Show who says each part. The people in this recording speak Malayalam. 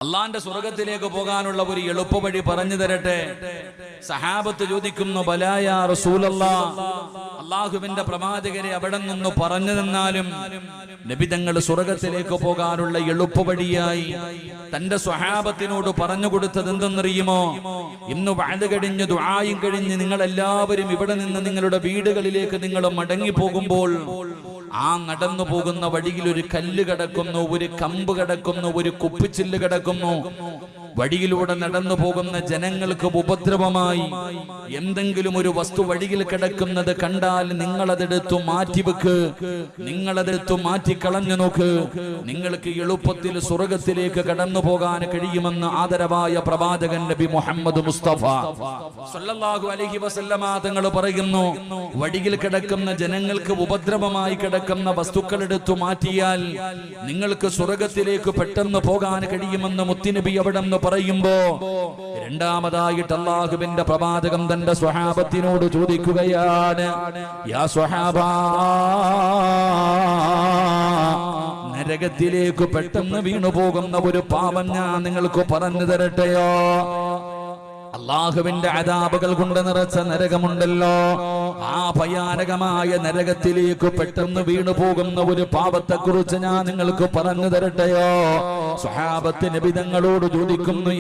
Speaker 1: അള്ളാന്റെ സ്വർഗത്തിലേക്ക് പോകാനുള്ള ഒരു എളുപ്പവഴി പറഞ്ഞു തരട്ടെ. സഹാബത്ത് ചോദിക്കുന്നു, ബലാ യാ റസൂലല്ലാഹ്, അള്ളാഹുവിന്റെ പ്രവാചകരെ അവിടെ നിന്ന് പറഞ്ഞു തന്നാലും. നബി തങ്ങൾ സ്വർഗത്തിലേക്ക് പോകാനുള്ള എളുപ്പവഴിയായി തന്റെ സ്വഹാബത്തിനോട് പറഞ്ഞു കൊടുത്തത് എന്തെന്നറിയുമോ? ഇന്ന് വഅദ് കഴിഞ്ഞ് ദുആയും കഴിഞ്ഞ് നിങ്ങൾ എല്ലാവരും ഇവിടെ നിന്ന് നിങ്ങളുടെ വീടുകളിലേക്ക് നിങ്ങൾ മടങ്ങി പോകുമ്പോൾ ആ നടന്നു പോകുന്ന വഴിയിൽ ഒരു കല്ല് കിടക്കുന്നു, ഒരു കമ്പ് കിടക്കുന്നു, ഒരു കുപ്പിച്ചില്ല് കിടക്കുന്നു. വഴിയിലൂടെ നടന്നു പോകുന്ന ജനങ്ങൾക്ക് ഉപദ്രവമായി എന്തെങ്കിലും ഒരു വസ്തു വഴിയിൽ കിടക്കുന്നത് കണ്ടാൽ നിങ്ങളതെടുത്തു മാറ്റിവെക്ക്, നിങ്ങളതെടുത്തു മാറ്റിക്കളഞ്ഞു നോക്ക്. നിങ്ങൾക്ക് എളുപ്പത്തിൽ സ്വർഗത്തിലേക്ക് കടന്നു പോകാൻ കഴിയുമെന്ന് ആദരവായ പ്രവാചകൻ നബി മുഹമ്മദ് മുസ്തഫ സല്ലല്ലാഹു അലൈഹി വസല്ലമ തങ്ങൾ പറയുന്നു, വഴിയിൽ കിടക്കുന്ന ജനങ്ങൾക്ക് ഉപദ്രവമായി കിടക്കുന്ന വസ്തുക്കൾ എടുത്തു മാറ്റിയാൽ നിങ്ങൾക്ക് സ്വർഗത്തിലേക്ക് പെട്ടെന്ന് പോകാൻ കഴിയുമെന്ന് മുത്തുനബി അവിടെ നിന്ന് പറയുമ്പോ, രണ്ടാമതായിട്ട് അല്ലാഹുവിന്റെ പ്രവാചകം തന്റെ സ്വഹാബത്തിനോട് ചോദിക്കുകയാണ്, യാ സ്വഹാബാ, നരകത്തിലേക്ക് പെട്ടെന്ന് വീണുപോകുന്ന ഒരു പാപം ഞാൻ നിങ്ങൾക്ക് പറഞ്ഞു തരട്ടെയോ? അള്ളാഹുവിന്റെ അദാബുകൾ കൊണ്ട് നിറച്ച നരകമുണ്ടല്ലോ, ആ ഭയാനകമായ നരകത്തിലേക്ക് പെട്ടെന്ന് വീണു പോകുന്ന ഒരു പാപത്തെ കുറിച്ച് ഞാൻ നിങ്ങൾക്ക് പറഞ്ഞു തരട്ടെയോ? സ്വഹാബത്ത് നബി തങ്ങളോട് ചോദിക്കുന്നു,